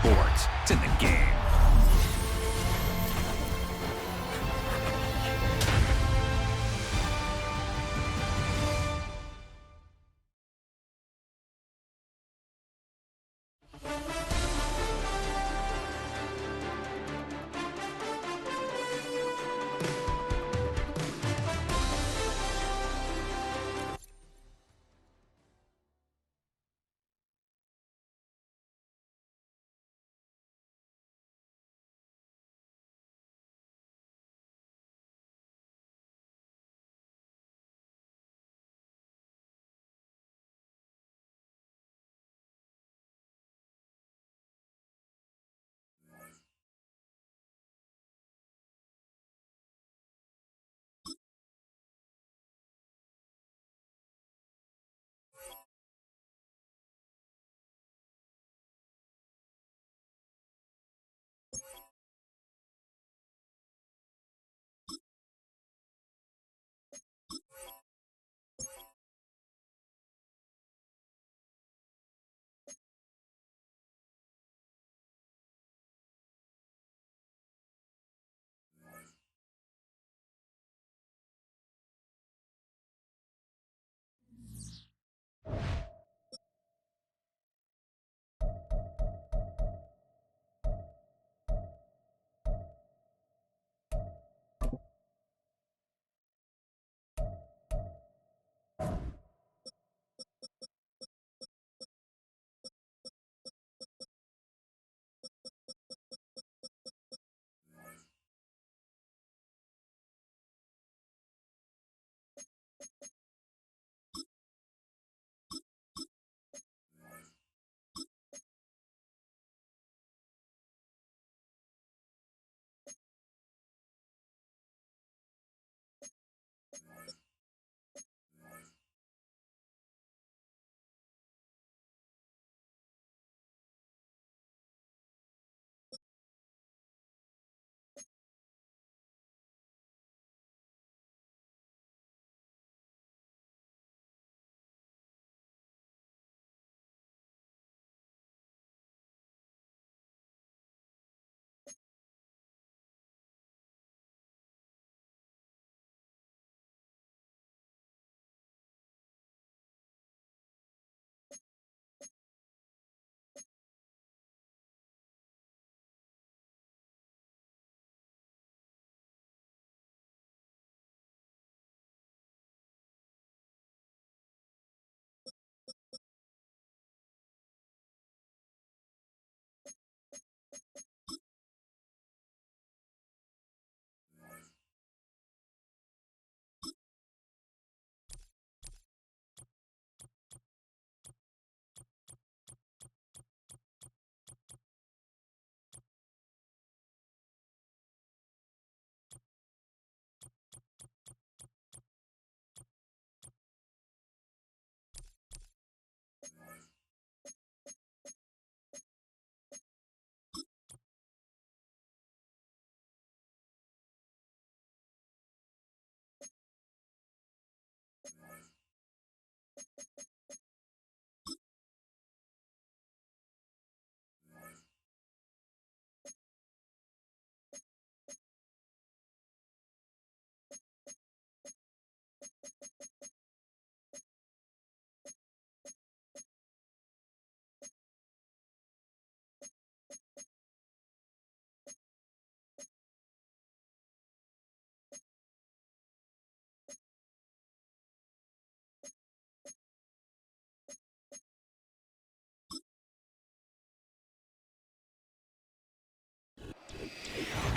sports. It's in the game.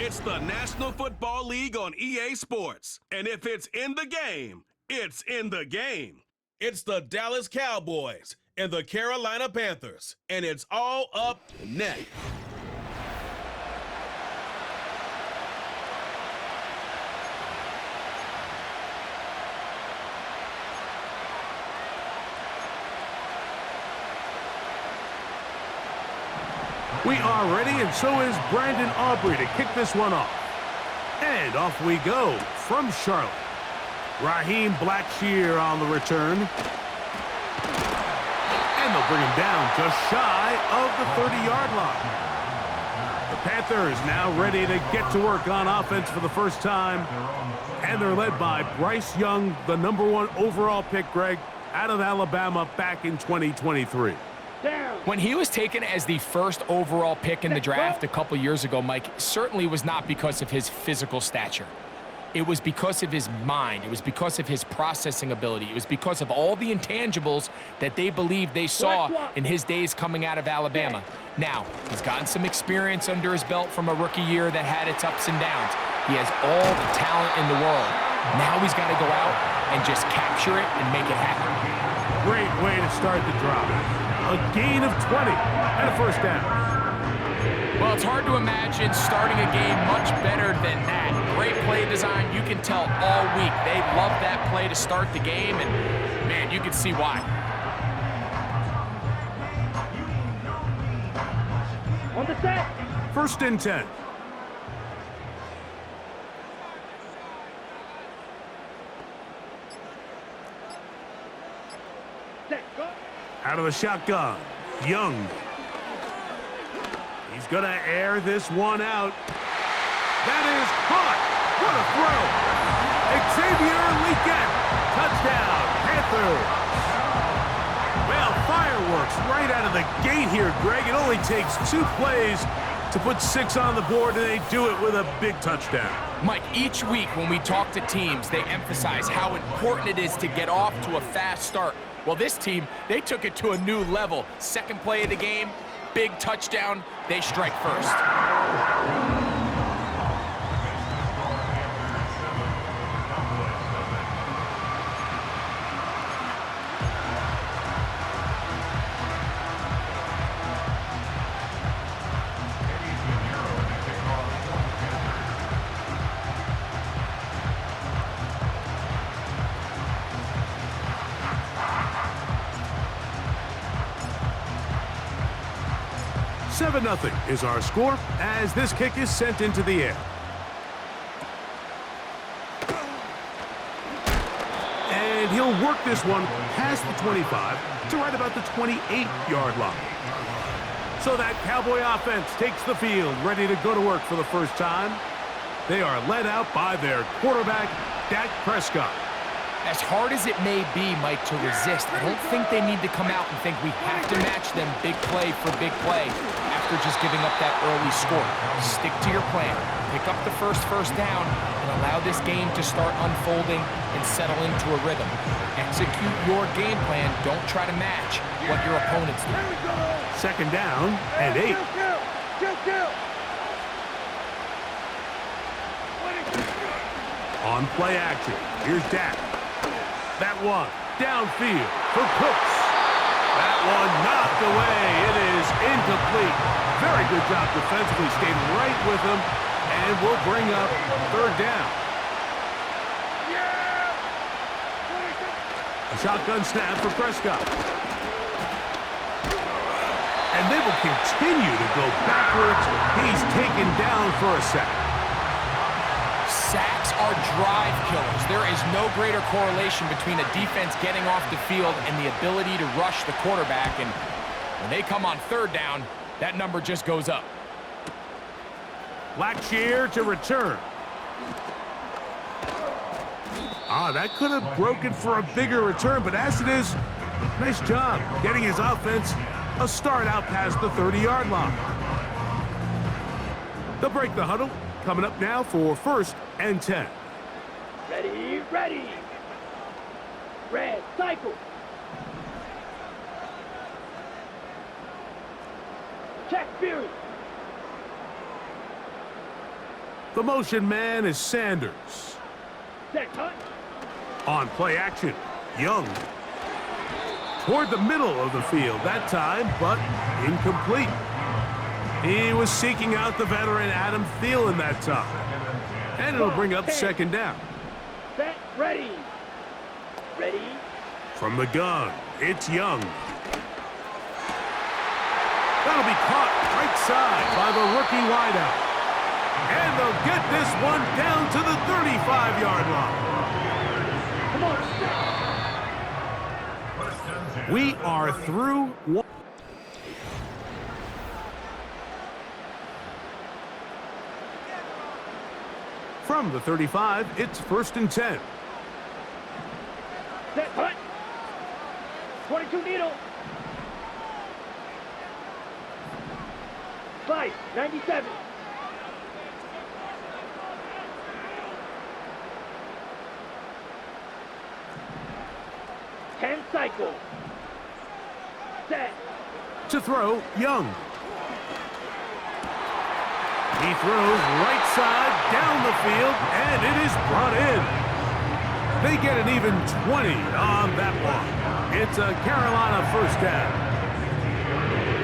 It's the National Football League on EA Sports. And if it's in the game, it's in the game. It's the Dallas Cowboys and the Carolina Panthers. And it's all up next. We are ready, and so is Brandon Aubrey to kick this one off. And off we go from Charlotte. Raheem Blackshear on the return. And And they'll bring him down just shy of the 30-yard line. The Panthers now ready to get to work on offense for the first time. And they're led by Bryce Young, the #1 overall pick, Greg, out of Alabama back in 2023. When he was taken as the first overall pick in the draft a couple years ago, Mike, certainly was not because of his physical stature. It was because of his mind. It was because of his processing ability. It was because of all the intangibles that they believed they saw in his days coming out of Alabama. Now, he's gotten some experience under his belt from a rookie year that had its ups and downs. He has all the talent in the world. Now he's got to go out and just capture it and make it happen. Great way to start the drive. A gain of 20 and a first down. Well, it's hard to imagine starting a game much better than that. Great play design. You can tell all week they love that play to start the game, and, man, you can see why. On the set. First and 10. Set. Go. Out of the shotgun, Young. He's going to air this one out. That is caught. What a throw. Xavier Leakin. Touchdown, Panthers. Well, fireworks right out of the gate here, Greg. It only takes 2 plays to put 6 on the board, and they do it with a big touchdown. Mike, each week when we talk to teams, they emphasize how important it is to get off to a fast start. Well, this team, they took it to a new level. Second play of the game, big touchdown, they strike first. 7-0 is our score as this kick is sent into the air. And he'll work this one past the 25 to right about the 28-yard line. So that Cowboy offense takes the field, ready to go to work for the first time. They are led out by their quarterback, Dak Prescott. As hard as it may be, Mike, to resist, I don't think they need to come out and think we have to match them big play for big play after just giving up that early score. Stick to your plan. Pick up the first down and allow this game to start unfolding and settle into a rhythm. Execute your game plan. Don't try to match what your opponents do. Second down and 8. On play action, here's Dak. That one downfield for Cooks. That one knocked away. It is incomplete. Very good job defensively. Stayed right with him and will bring up third down. A shotgun snap for Prescott. And they will continue to go backwards. He's taken down for a sack. Sacks are drive killers. There is no greater correlation between a defense getting off the field and the ability to rush the quarterback. And when they come on third down, that number just goes up. Blackshear to return. That could have broken for a bigger return, but as it is, nice job getting his offense a start out past the 30-yard line. They'll break the huddle. Coming up now for first and 10. Ready, ready. Red, cycle. Check, Fury. The motion man is Sanders. Set, cut. On play action, Young. Toward the middle of the field that time, but incomplete. He was seeking out the veteran Adam Thielen that time. And it'll bring up second down. Set, ready. Ready. From the gun, it's Young. That'll be caught right side by the rookie wideout. And they'll get this one down to the 35-yard line. Come on, set. We are through one. From the 35, it's 1st and 10. Set, hunt. 22 needle. Slice, 97. Ten cycle. Set. To throw, Young. He throws right side down the field, and it is brought in. They get an even 20 on that one. It's a Carolina first down.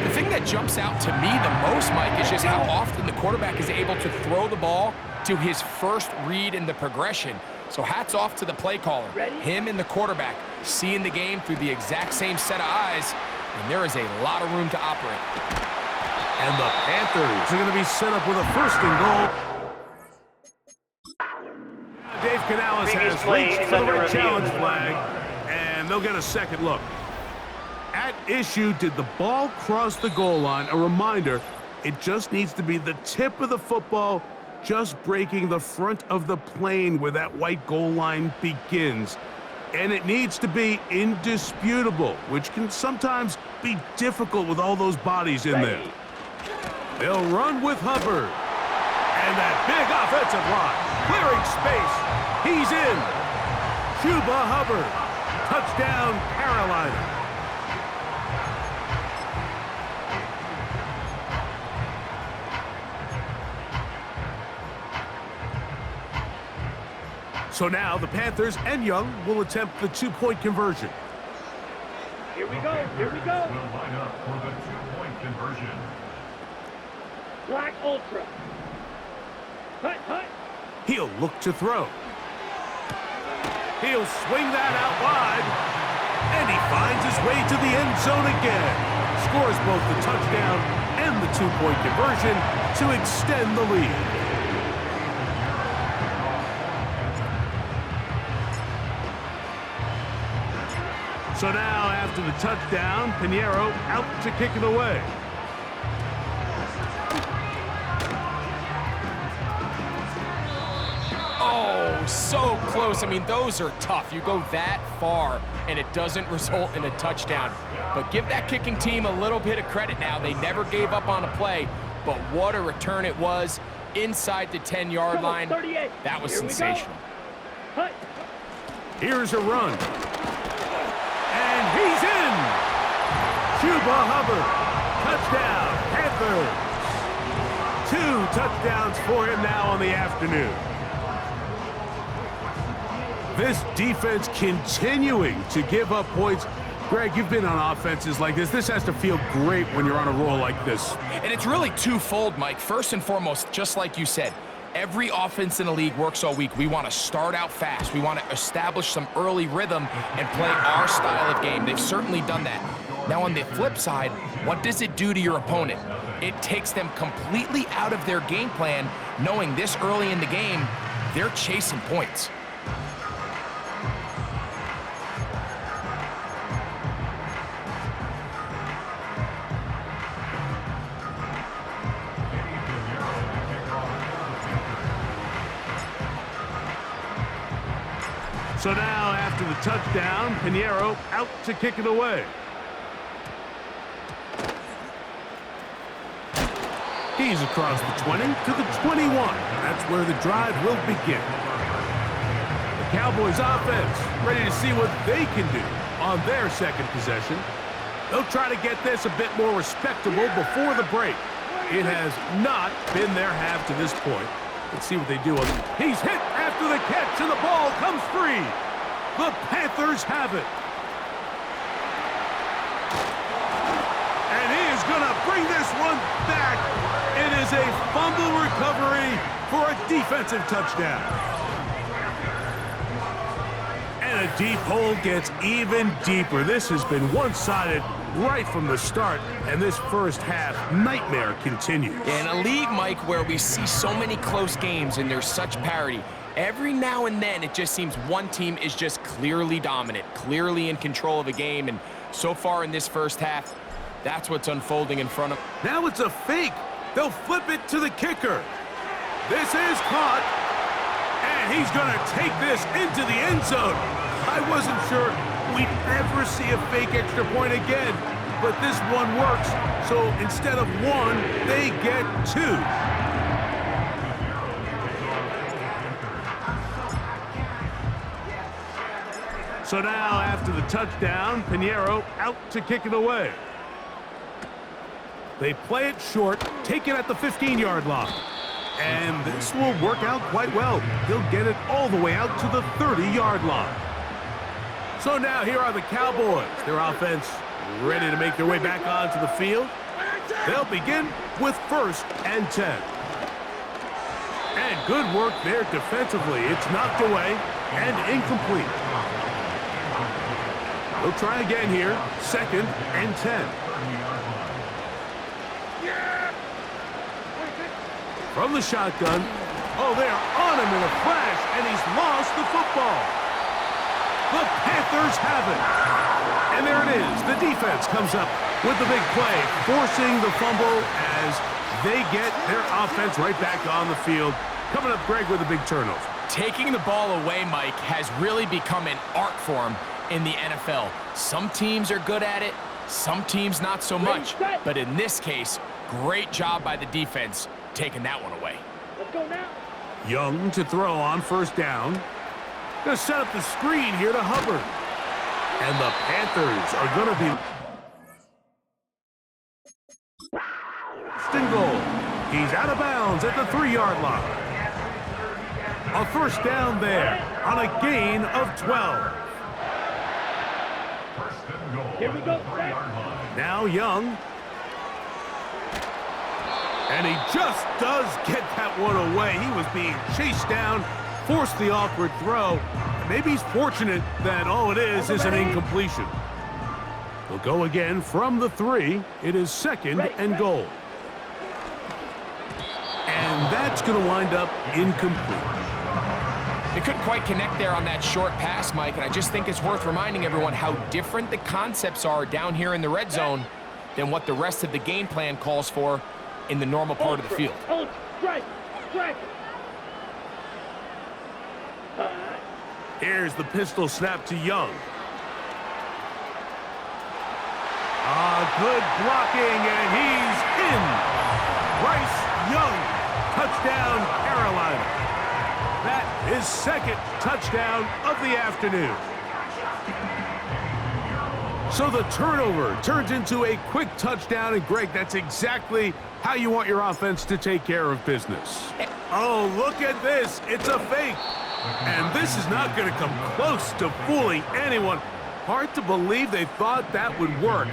The thing that jumps out to me the most, Mike, is just how often the quarterback is able to throw the ball to his first read in the progression. So hats off to the play caller. Him and the quarterback seeing the game through the exact same set of eyes, and there is a lot of room to operate. And the Panthers are going to be set up with a 1st and goal. Dave Canales has reached for the red challenge flag, and they'll get a second look. At issue, did the ball cross the goal line? A reminder, it just needs to be the tip of the football just breaking the front of the plane where that white goal line begins. And it needs to be indisputable, which can sometimes be difficult with all those bodies in there. They'll run with Hubbard. And that big offensive line, clearing space. He's in. Chuba Hubbard. Touchdown, Carolina. So now the Panthers and Young will attempt the 2-point conversion. Here we go, here we go. Will line up for the 2-point conversion. Black Ultra. Hut, hut. He'll look to throw. He'll swing that out wide. And he finds his way to the end zone again. Scores both the touchdown and the 2-point conversion to extend the lead. So now, after the touchdown, Pinheiro out to kick it away. Oh, so close. I mean, those are tough. You go that far, and it doesn't result in a touchdown. But give that kicking team a little bit of credit now. They never gave up on a play, but what a return it was inside the 10-yard line. That was sensational. Here's a run. And he's in! Chuba Hubbard. Touchdown, Panthers. 2 touchdowns for him now on the afternoon. This defense continuing to give up points. Greg, you've been on offenses like this. This has to feel great when you're on a roll like this. And it's really twofold, Mike. First and foremost, just like you said, every offense in the league works all week. We want to start out fast. We want to establish some early rhythm and play our style of game. They've certainly done that. Now, on the flip side, what does it do to your opponent? It takes them completely out of their game plan, knowing this early in the game, they're chasing points. So now, after the touchdown, Pinheiro out to kick it away. He's across the 20 to the 21. That's where the drive will begin. The Cowboys offense ready to see what they can do on their second possession. They'll try to get this a bit more respectable before the break. It has not been their half to this point. Let's see what they do. He's hit after the catch, and the ball comes free. The Panthers have it. And he is going to bring this one back. It is a fumble recovery for a defensive touchdown. And a deep hole gets even deeper. This has been one-sided right from the start, and this first half nightmare continues. In a league, Mike, where we see so many close games and there's such parity, every now and then it just seems one team is just clearly dominant, clearly in control of the game, and So far in this first half, that's what's unfolding in front of. Now it's a fake. They'll flip it to the kicker. This is caught. And he's going to take this into the end zone. I wasn't sure we'd ever see a fake extra point again, but this one works. So instead of one, they get two. So now, after the touchdown, Pinheiro out to kick it away. They play it short, take it at the 15-yard line. And this will work out quite well. He'll get it all the way out to the 30-yard line. So now here are the Cowboys. Their offense ready to make their way back onto the field. They'll begin with 1st and 10. And good work there defensively. It's knocked away and incomplete. They'll try again here. 2nd and 10. From the shotgun. Oh, they're on him in a flash, and he's lost the football. The Panthers have it. And there it is. The defense comes up with the big play, forcing the fumble as they get their offense right back on the field. Coming up, Greg, with a big turnover. Taking the ball away, Mike, has really become an art form in the NFL. Some teams are good at it, some teams not so much. But in this case, great job by the defense taking that one away. Let's go now. Young to throw on 1st down. Going to set up the screen here to Hubbard. And the Panthers are going to be... First and goal. He's out of bounds at the 3-yard line. A 1st down there on a gain of 12. Here we go. Now Young. And he just does get that one away. He was being chased down, forced the awkward throw. And maybe he's fortunate that all it is an incompletion. We'll go again from the 3. It is 2nd and goal. And that's going to wind up incomplete. They couldn't quite connect there on that short pass, Mike, and I just think it's worth reminding everyone how different the concepts are down here in the red zone than what the rest of the game plan calls for in the normal part of the field. Strike. Here's the pistol snap to Young. Good blocking, and he's in. Bryce Young, touchdown, Carolina. That is 2nd touchdown of the afternoon. So the turnover turns into a quick touchdown, and Greg, that's exactly how you want your offense to take care of business. Oh, look at this. It's a fake. And this is not going to come close to fooling anyone. Hard to believe they thought that would work.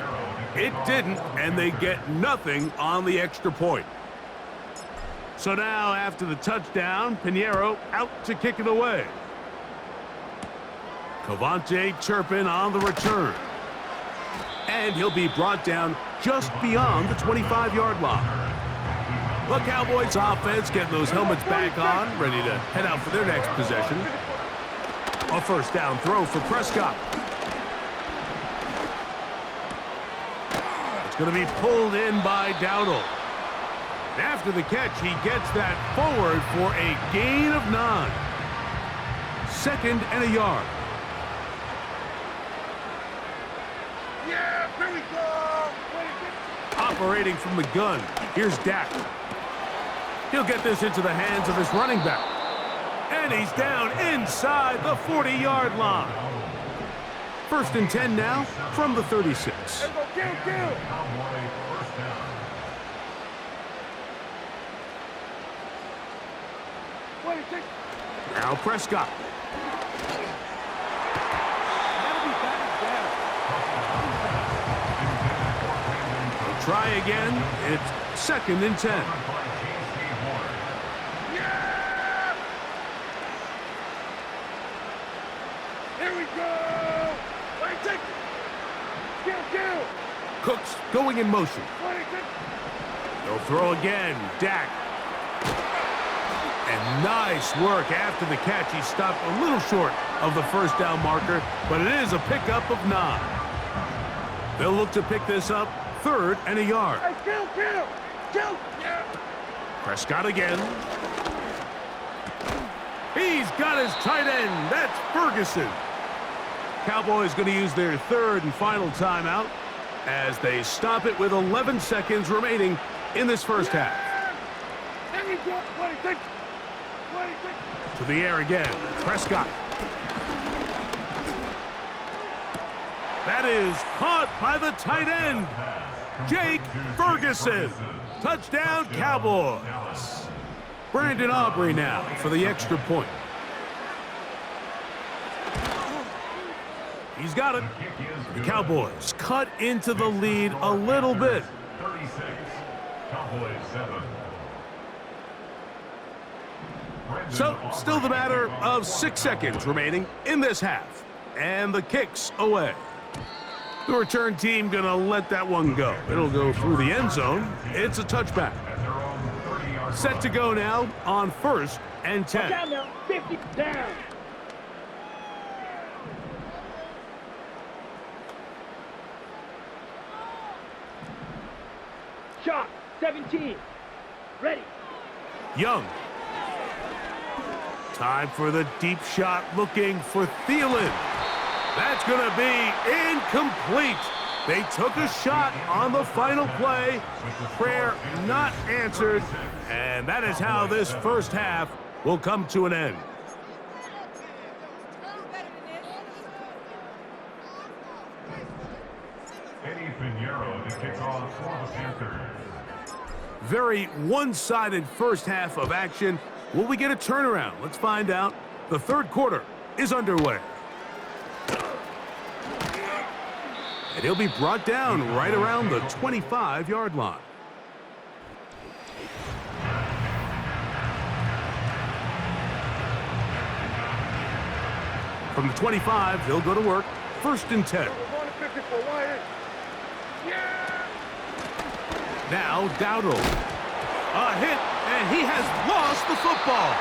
It didn't, and they get nothing on the extra point. So now, after the touchdown, Pinheiro out to kick it away. Cavante Turpin on the return. And he'll be brought down just beyond the 25-yard line. The Cowboys offense getting those helmets back on, ready to head out for their next possession. A 1st down throw for Prescott. It's going to be pulled in by Dowdle. After the catch, he gets that forward for a gain of 9. 2nd and a yard. Yeah, here we go. Operating from the gun, here's Dak. He'll get this into the hands of his running back. And he's down inside the 40-yard line. 1st and 10 now from the 36. Kill. Now Prescott. They'll try again. It's 2nd and 10. Here we go. Kill. Cooks going in motion. They'll throw again. Dak. And nice work after the catch. He stopped a little short of the 1st down marker, but it is a pickup of 9. They'll look to pick this up, 3rd and a yard. Hey, kill! Yeah. Prescott again. He's got his tight end. That's Ferguson. Cowboys going to use their 3rd and final timeout as they stop it with 11 seconds remaining in this first half. There we go. 26. To the air again. Prescott. That is caught by the tight end, Jake Ferguson. Touchdown, Cowboys. Brandon Aubrey now for the extra point. He's got it. The Cowboys cut into the lead a little bit. 36. Cowboys 7. So, still the matter of 6 seconds remaining in this half. And the kick's away. The return team gonna let that one go. It'll go through the end zone. It's a touchback. Set to go now on 1st and 10. Down now. 50 down. Shot. 17. Ready. Young. Time for the deep shot, looking for Thielen. That's going to be incomplete. They took a shot on the final play. Prayer not answered. And that is how this first half will come to an end. Eddie Pinheiro to kick off for the Panthers. Very one-sided first half of action. Will we get a turnaround? Let's find out. The 3rd quarter is underway. And he'll be brought down right around the 25-yard line. From the 25, they'll go to work. 1st and 10. Now Dowdle. A hit, and he has lost the football.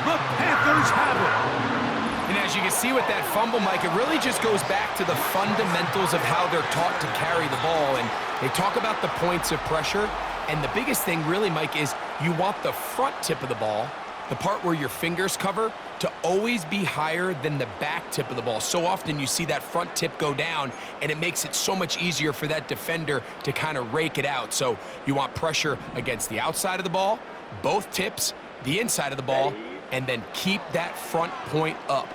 The Panthers have it. And as you can see with that fumble, Mike, it really just goes back to the fundamentals of how they're taught to carry the ball. And they talk about the points of pressure. And the biggest thing really, Mike, is you want the front tip of the ball, the part where your fingers cover, to always be higher than the back tip of the ball. So often you see that front tip go down, and it makes it so much easier for that defender to kind of rake it out. So you want pressure against the outside of the ball, both tips, the inside of the ball, and then keep that front point up.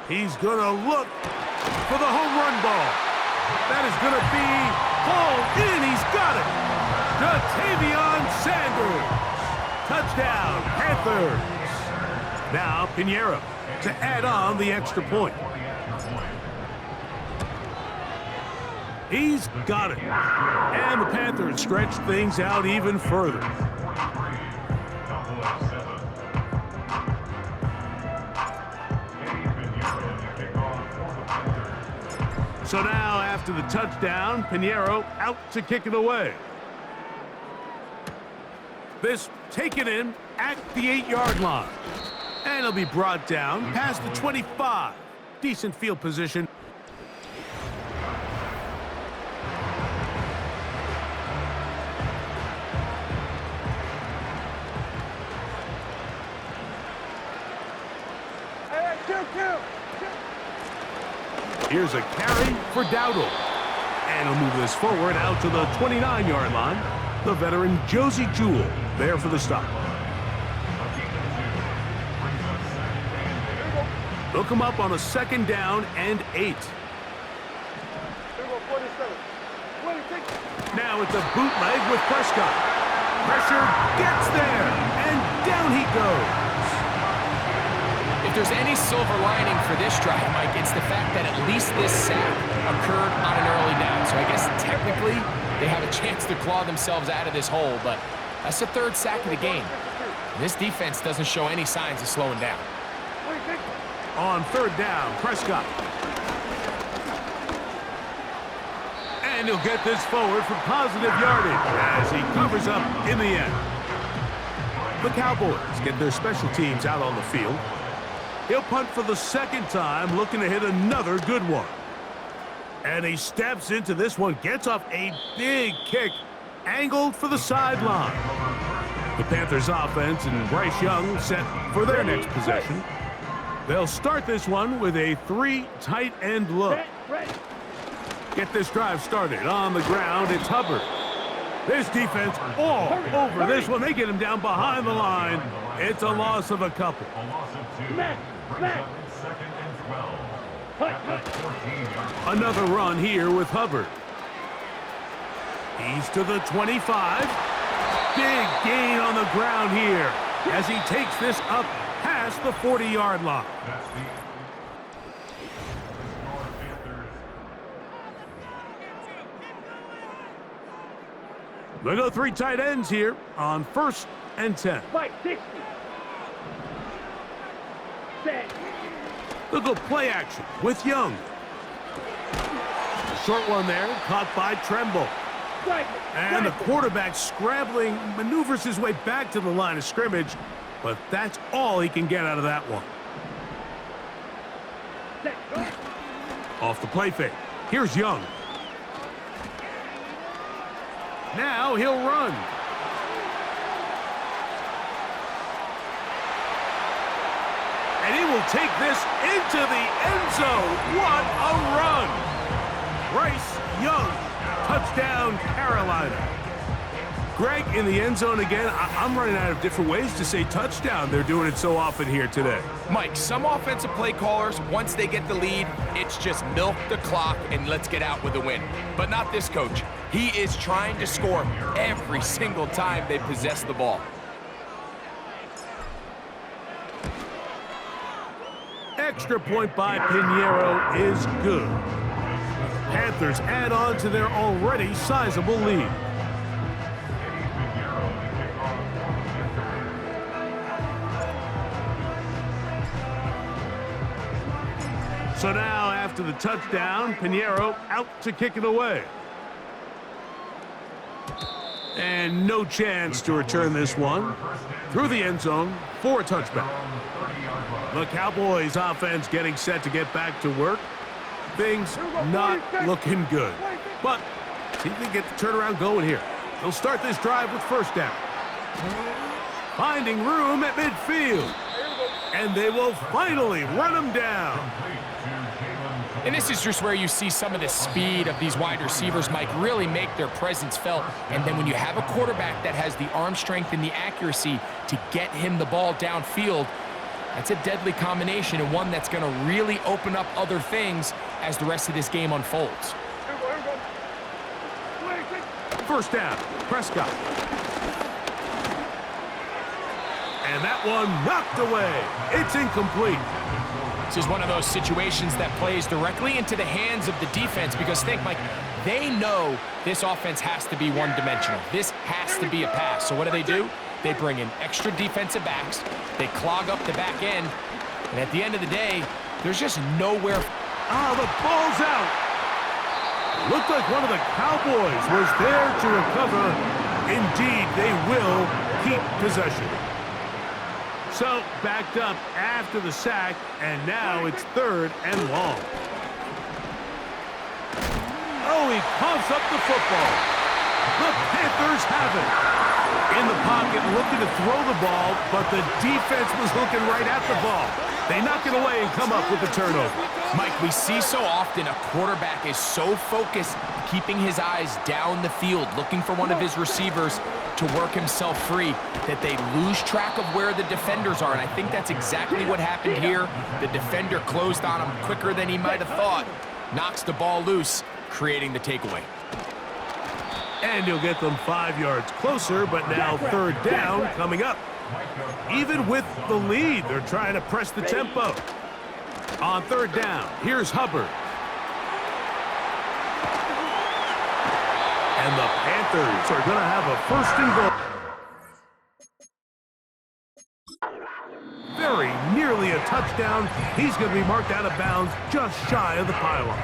He's going to look for the home run ball. That is going to be hauled in. He's got it. Ja'Tavion Sanders. Touchdown, Panthers. Now Pinheiro to add on the extra point. He's got it. And the Panthers stretch things out even further. So now, after the touchdown, Pinheiro out to kick it away. This taken in at the 8-yard line. And it'll be brought down past the 25. Decent field position. Here's a carry for Dowdle. And he'll move this forward out to the 29-yard line. The veteran Josie Jewell there for the stop. They'll come up on a 2nd down and 8. Now it's a bootleg with Prescott. Pressure gets there, and down he goes. If there's any silver lining for this drive, Mike, it's the fact that at least this sack occurred on an early down. So I guess technically they have a chance to claw themselves out of this hole, but that's the 3rd sack of the game. This defense doesn't show any signs of slowing down. On 3rd down, Prescott. And he'll get this forward for positive yardage as he covers up in the end. The Cowboys get their special teams out on the field. He'll punt for the 2nd time, looking to hit another good one. And he steps into this one, gets off a big kick, angled for the sideline. The Panthers offense and Bryce Young set for their next possession. They'll start this one with a 3 tight end look. Get this drive started on the ground. It's Hubbard. This defense all over this one. They get him down behind the line. It's a loss of a couple. A loss of 2. Brings up 2nd and 12. At the 14-yard. Another run here with Hubbard. He's to the 25. Big gain on the ground here as he takes this up past the 40-yard line. That's the Panthers. They go 3 tight ends here on 1st and 10. Fight 60. Set. They'll go play action with Young. A short one there, caught by Tremble. And the quarterback scrambling, maneuvers his way back to the line of scrimmage, but that's all he can get out of that one. Off the play fake. Here's Young. Now he'll run. And he will take this into the end zone. What a run! Bryce Young, touchdown Carolina. Greg, in the end zone again. I'm running out of different ways to say touchdown. They're doing it so often here today. Mike, some offensive play callers, once they get the lead, it's just milk the clock and let's get out with a win. But not this coach. He is trying to score every single time they possess the ball. Extra point by Pinheiro is good. Panthers add on to their already sizable lead. So now, after the touchdown, Pinheiro out to kick it away. And no chance to return this one through the end zone for a touchback. The Cowboys offense getting set to get back to work. Things not looking good. But see if they get the turnaround going here. They'll start this drive with 1st down. Finding room at midfield. And they will finally run them down. And this is just where you see some of the speed of these wide receivers, Mike, really make their presence felt. And then when you have a quarterback that has the arm strength and the accuracy to get him the ball downfield, that's a deadly combination and one that's going to really open up other things as the rest of this game unfolds. 1st down, Prescott. And that one knocked away. It's incomplete. This is one of those situations that plays directly into the hands of the defense because think, Mike, they know this offense has to be one-dimensional. This has to be a pass. So what do? They bring in extra defensive backs. They clog up the back end. And at the end of the day, there's just nowhere. The ball's out. Looked like one of the Cowboys was there to recover. Indeed, they will keep possession. So, backed up after the sack, and now it's 3rd and long. Oh, he coughs up the football. The Panthers have it. In the pocket, looking to throw the ball, but the defense was looking right at the ball. They knock it away and come up with the turnover. Mike, we see so often a quarterback is so focused, keeping his eyes down the field, looking for one of his receivers to work himself free, that they lose track of where the defenders are. And I think that's exactly what happened here. The defender closed on him quicker than he might have thought, knocks the ball loose, creating the takeaway. And he'll get them 5 yards closer, but now 3rd down coming up. Even with the lead, they're trying to press the tempo. On 3rd down, here's Hubbard. And the Panthers are going to have a 1st and goal. Very nearly a touchdown. He's going to be marked out of bounds just shy of the pylon.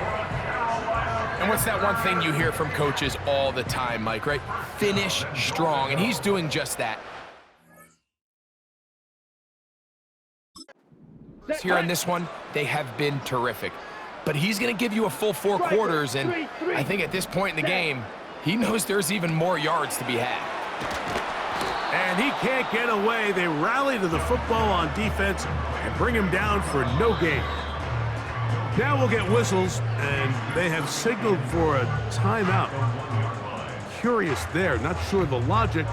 And what's that one thing you hear from coaches all the time, Mike, right? Finish strong, and he's doing just that. Here in this one, they have been terrific. but he's going to give you a full 4 quarters, and I think at this point in the game, he knows there's even more yards to be had. And he can't get away. They rally to the football on defense and bring him down for no gain. Now we'll get whistles, and they have signaled for a timeout. Curious there, not sure the logic,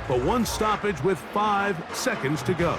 but one stoppage with 5 seconds to go.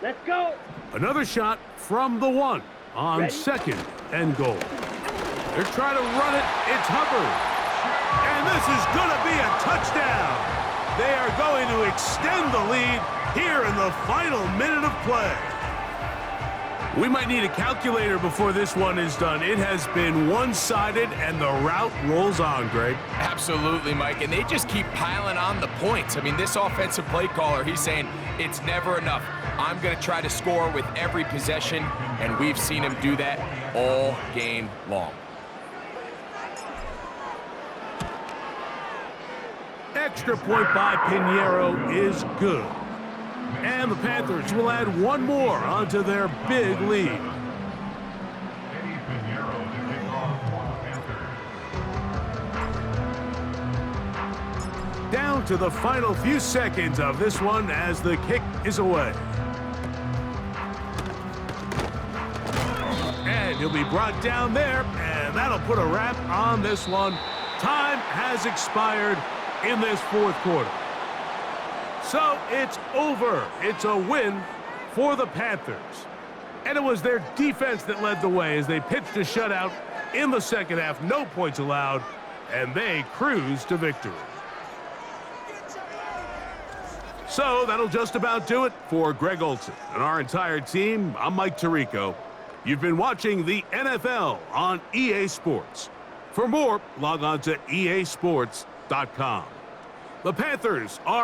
Let's go. Another shot from the 1 on Ready? 2nd and goal. They're trying to run it. It's Hubbard. And this is going to be a touchdown. They are going to extend the lead here in the final minute of play. We might need a calculator before this one is done. It has been one-sided, and the route rolls on, Greg. Absolutely, Mike, and they just keep piling on the points. I mean, this offensive play caller, he's saying it's never enough. I'm going to try to score with every possession, and we've seen him do that all game long. Extra point by Pinheiro is good. And the Panthers will add one more onto their big lead. Eddie Pinheiro to kick off for the Panthers. Down to the final few seconds of this one as the kick is away. And he'll be brought down there, and that'll put a wrap on this one. Time has expired in this 4th quarter. So it's over. It's a win for the Panthers. And it was their defense that led the way as they pitched a shutout in the 2nd half. No points allowed, and they cruised to victory. So that'll just about do it for Greg Olson and our entire team. I'm Mike Tirico. You've been watching the NFL on EA Sports. For more, log on to easports.com. The Panthers are